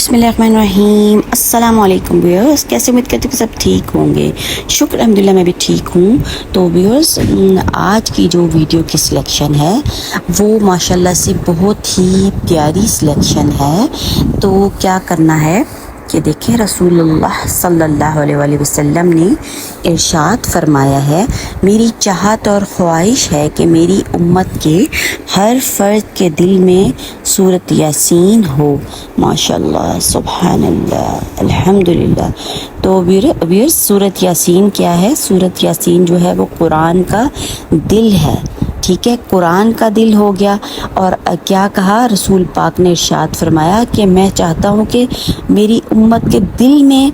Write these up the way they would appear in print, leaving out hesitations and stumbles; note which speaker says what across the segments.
Speaker 1: بسم اللہ الرحمن الرحیم۔ السلام علیکم ویورز، کیسے امید کرتے ہیں کہ سب ٹھیک ہوں گے؟ شکر الحمدللہ میں بھی ٹھیک ہوں۔ تو ویورز، آج کی جو ویڈیو کی سلیکشن ہے وہ ماشاءاللہ سے بہت ہی پیاری سلیکشن ہے۔ تو کیا کرنا ہے کہ دیکھیں، رسول اللہ صلی اللہ علیہ وآلہ وسلم نے ارشاد فرمایا ہے، میری چاہت اور خواہش ہے کہ میری امت کے ہر فرد کے دل میں سورۃ یاسین ہو۔ ماشاءاللہ، سبحان اللہ، الحمدللہ۔ تو ویئرز، سورۃ یاسین کیا ہے؟ سورۃ یاسین جو ہے وہ قرآن کا دل ہے، ٹھیک ہے؟ قرآن کا دل ہو گیا۔ اور کیا کہا رسول پاک نے؟ ارشاد فرمایا کہ میں چاہتا ہوں کہ میری امت کے دل میں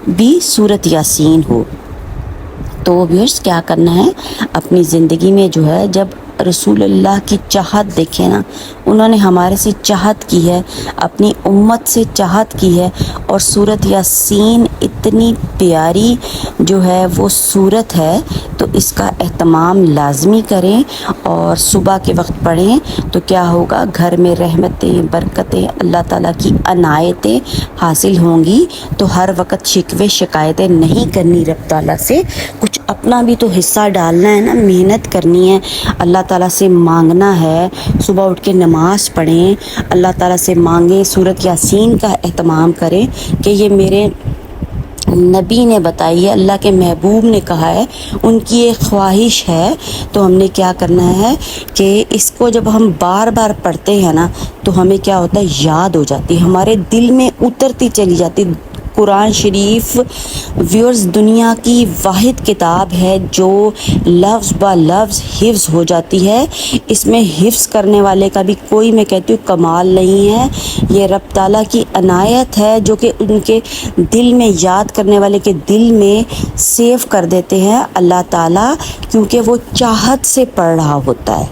Speaker 1: بھی سورۃ یاسین ہو۔ تو ویئرس، کیا کرنا ہے اپنی زندگی میں جو ہے، جب رسول اللہ کی چاہت دیکھیں نا، انہوں نے ہمارے سے چاہت کی ہے، اپنی امت سے چاہت کی ہے، اور سورۃ یاسین اتنی پیاری جو ہے وہ سورت ہے، تو اس کا اہتمام لازمی کریں اور صبح کے وقت پڑھیں۔ تو کیا ہوگا؟ گھر میں رحمتیں، برکتیں، اللہ تعالیٰ کی عنایتیں حاصل ہوں گی۔ تو ہر وقت شکوے شکایتیں نہیں کرنی رب تعالیٰ سے، کچھ اپنا بھی تو حصہ ڈالنا ہے نا، محنت کرنی ہے، اللہ تعالیٰ سے مانگنا ہے۔ صبح اٹھ کے نماز پڑھیں، اللہ تعالیٰ سے مانگیں، سورۃ یاسین کا اہتمام کریں کہ یہ میرے نبی نے بتائی ہے، اللہ کے محبوب نے کہا ہے، ان کی ایک خواہش ہے۔ تو ہم نے کیا کرنا ہے کہ اس کو جب ہم بار بار پڑھتے ہیں نا، تو ہمیں کیا ہوتا ہے؟ یاد ہو جاتی ہے، ہمارے دل میں اترتی چلی جاتی۔ قرآن شریف ویورز دنیا کی واحد کتاب ہے جو لفظ با لفظ حفظ ہو جاتی ہے۔ اس میں حفظ کرنے والے کا بھی کوئی، میں کہتی ہوں، کمال نہیں ہے، یہ رب تعالیٰ کی عنایت ہے جو کہ ان کے دل میں، یاد کرنے والے کے دل میں سیو کر دیتے ہیں اللہ تعالیٰ، کیونکہ وہ چاہت سے پڑھ رہا ہوتا ہے،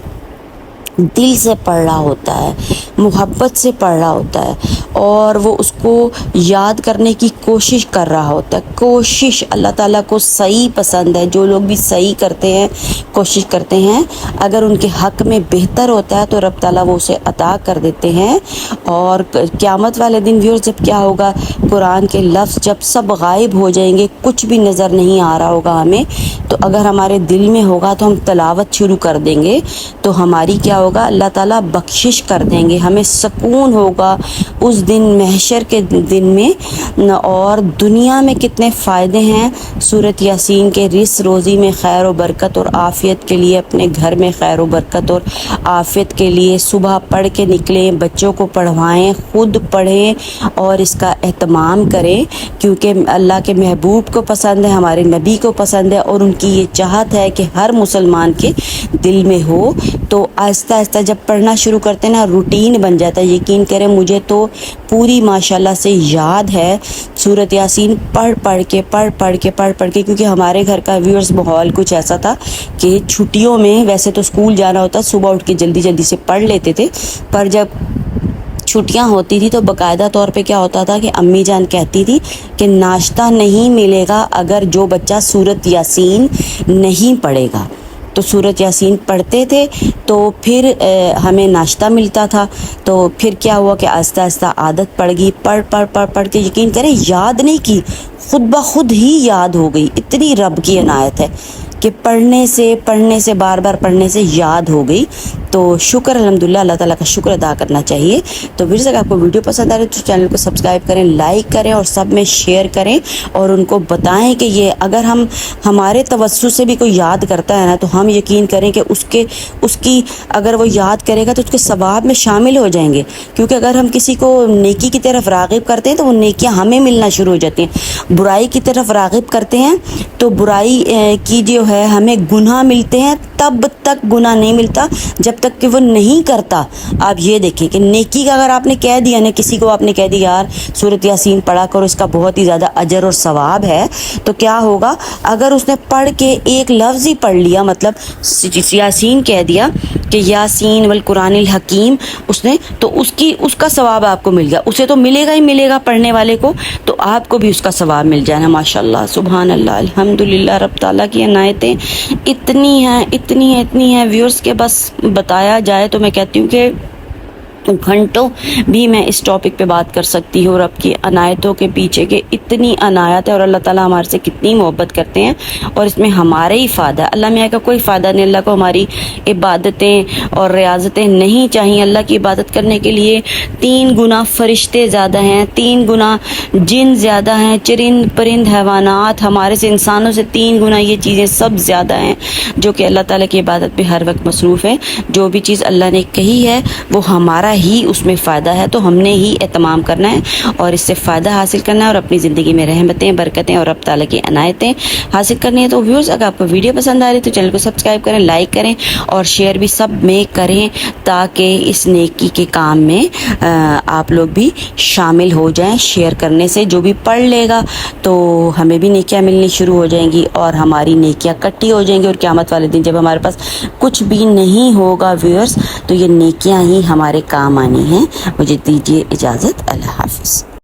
Speaker 1: دل سے پڑھ رہا ہوتا ہے، محبت سے پڑھ رہا ہوتا ہے، اور وہ اس کو یاد کرنے کی کوشش کر رہا ہوتا ہے۔ کوشش اللہ تعالیٰ کو صحیح پسند ہے، جو لوگ بھی صحیح کرتے ہیں، کوشش کرتے ہیں، اگر ان کے حق میں بہتر ہوتا ہے تو رب تعالیٰ وہ اسے عطا کر دیتے ہیں۔ اور قیامت والے دن ویور جب کیا ہوگا؟ قرآن کے لفظ جب سب غائب ہو جائیں گے، کچھ بھی نظر نہیں آ رہا ہوگا ہمیں، تو اگر ہمارے دل میں ہوگا تو ہم تلاوت شروع کر دیں گے، تو ہماری کیا ہوگا؟ اللہ تعالیٰ بخشش کر دیں گے، ہمیں سکون ہوگا اس دن، محشر کے دن میں۔ اور دنیا میں کتنے فائدے ہیں سورۃ یاسین کے، رزق روزی میں خیر و برکت اور عافیت کے لیے، اپنے گھر میں خیر و برکت اور عافیت کے لیے صبح پڑھ کے نکلیں، بچوں کو پڑھوائیں، خود پڑھیں اور اس کا اہتمام کریں، کیونکہ اللہ کے محبوب کو پسند ہے، ہمارے نبی کو پسند ہے، اور ان کی یہ چاہت ہے کہ ہر مسلمان کے دل میں ہو۔ تو آہستہ آہستہ جب پڑھنا شروع کرتے ہیں نا، روٹین بن جاتا ہے۔ یقین کریں، مجھے تو پوری ماشاءاللہ سے یاد ہے سورۃ یاسین پڑھ کے، کیونکہ ہمارے گھر کا ویورز ماحول کچھ ایسا تھا کہ چھٹیوں میں ویسے تو اسکول جانا ہوتا، صبح اٹھ کے جلدی جلدی سے پڑھ لیتے تھے، پر جب چھٹیاں ہوتی تھی تو باقاعدہ طور پہ کیا ہوتا تھا کہ امی جان کہتی تھی کہ ناشتہ نہیں ملے گا اگر جو بچہ سورۃ یاسین نہیں پڑھے گا۔ تو سورۃ یاسین پڑھتے تھے تو پھر ہمیں ناشتہ ملتا تھا۔ تو پھر کیا ہوا کہ آہستہ آہستہ عادت پڑ گئی، پڑھ کے، یقین کریں یاد نہیں کی، خود بخود ہی یاد ہو گئی۔ اتنی رب کی عنایت ہے کہ پڑھنے سے بار بار پڑھنے سے یاد ہو گئی۔ تو شکر الحمدللہ، اللہ تعالیٰ کا شکر ادا کرنا چاہیے۔ تو پھر سے آپ کو ویڈیو پسند آ رہی ہے تو چینل کو سبسکرائب کریں، لائک کریں اور سب میں شیئر کریں، اور ان کو بتائیں کہ یہ اگر ہمارے توسط سے بھی کوئی یاد کرتا ہے نا، تو ہم یقین کریں کہ اس کی اگر وہ یاد کرے گا تو اس کے ثواب میں شامل ہو جائیں گے، کیونکہ اگر ہم کسی کو نیکی کی طرف راغب کرتے ہیں تو وہ نیکیاں ہمیں ملنا شروع ہو جاتی ہیں، برائی کی طرف راغب کرتے ہیں تو برائی کی جو ہے ہمیں گناہ ملتے ہیں، تب تک گناہ نہیں ملتا جب تک کہ وہ نہیں کرتا۔ آپ یہ دیکھیں کہ نیکی کا اگر آپ نے کہہ دیا نا، کسی کو آپ نے کہہ دیا یار سورۃ یاسین پڑھا کرو، اس کا بہت ہی زیادہ اجر اور ثواب ہے، تو کیا ہوگا؟ اگر اس نے پڑھ کے ایک لفظ ہی پڑھ لیا، مطلب یاسین کہہ دیا کہ یاسین والقرآن الحکیم، اس نے تو اس کا ثواب آپ کو مل گیا، اسے تو ملے گا ہی ملے گا پڑھنے والے کو، تو آپ کو بھی اس کا ثواب مل جائے نا۔ ماشاءاللہ، سبحان اللہ، الحمدللہ، رب تعالیٰ کی عنایتیں اتنی ہیں ویورز کے بس بتایا جائے تو میں کہتی ہوں کہ گھنٹوں بھی میں اس ٹاپک پہ بات کر سکتی ہوں، اور رب کی عنایتوں کے پیچھے کے اتنی عنایت ہے، اور اللہ تعالیٰ ہمارے سے کتنی محبت کرتے ہیں، اور اس میں ہمارے ہی فائدہ ہے۔ اللہ میاں کا کوئی فائدہ نہیں، اللہ کو ہماری عبادتیں اور ریاضتیں نہیں چاہیے۔ اللہ کی عبادت کرنے کے لیے 3 گنا فرشتے زیادہ ہیں، 3 گنا جن زیادہ ہیں، چرند پرند حیوانات ہمارے سے، انسانوں سے 3 گنا یہ چیزیں سب زیادہ ہیں جو کہ اللہ تعالیٰ کی عبادت پہ ہر وقت مصروف ہے۔ جو بھی چیز اللہ نے کہی ہے وہ ہمارا ہی اس میں فائدہ ہے، تو ہم نے ہی اہتمام کرنا ہے اور اس سے فائدہ حاصل کرنا ہے، اور اپنی زندگی میں رحمتیں، برکتیں اور رب تعالیٰ کی عنایتیں حاصل کرنی ہے۔ تو ویورز، اگر آپ کو ویڈیو پسند آ رہی ہے تو چینل کو سبسکرائب کریں، لائک کریں اور شیئر بھی سب میں کریں، تاکہ اس نیکی کے کام میں آپ لوگ بھی شامل ہو جائیں۔ شیئر کرنے سے جو بھی پڑھ لے گا تو ہمیں بھی نیکیاں ملنی شروع ہو جائیں گی، اور ہماری نیکیاں کٹی ہو جائیں گی، اور قیامت والے دن جب ہمارے پاس کچھ بھی نہیں ہوگا ویورز، تو یہ نیکیاں ہی ہمارے کام آنی ہیں۔ مجھے دیجیے اجازت، اللہ حافظ۔